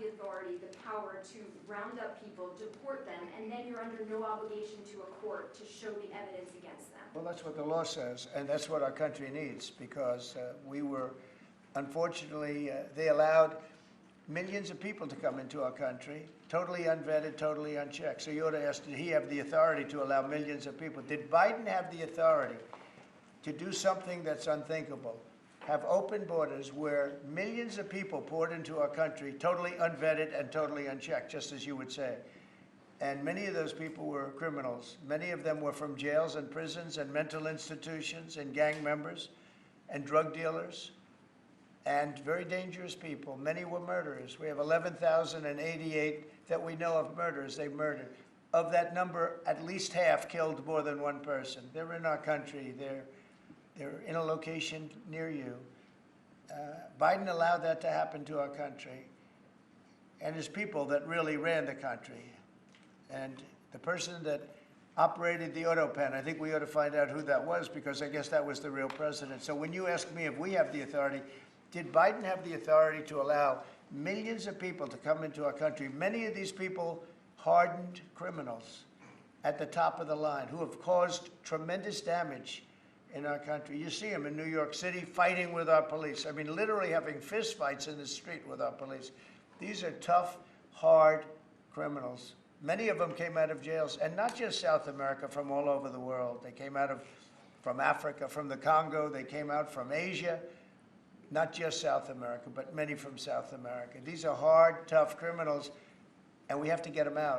the authority, the power to round up people, deport them, and then you're under no obligation to a court to show the evidence against them. Well, that's what the law says, and that's what our country needs, because we were, unfortunately, they allowed millions of people to come into our country, totally unvetted, totally unchecked. So you ought to ask, did he have the authority to allow millions of people? Did Biden have the authority to do something that's unthinkable? Have open borders where millions of people poured into our country, totally unvetted and totally unchecked, just as you would say. And many of those people were criminals. Many of them were from jails and prisons and mental institutions and gang members and drug dealers and very dangerous people. Many were murderers. We have 11,088 that we know of murderers they murdered. Of that number, at least half killed more than one person. They're in our country. They're in a location near you. Biden allowed that to happen to our country. And his people that really ran the country. And the person that operated the auto pen, I think we ought to find out who that was, because I guess that was the real president. So when you ask me if we have the authority, did Biden have the authority to allow millions of people to come into our country? Many of these people, hardened criminals at the top of the line who have caused tremendous damage in our country. You see them in New York City fighting with our police. I mean, literally having fist fights in the street with our police. These are tough, hard criminals. Many of them came out of jails, and not just South America, from all over the world. They came out from Africa, from the Congo. They came out from Asia, not just South America, but many from South America. These are hard, tough criminals, and we have to get them out.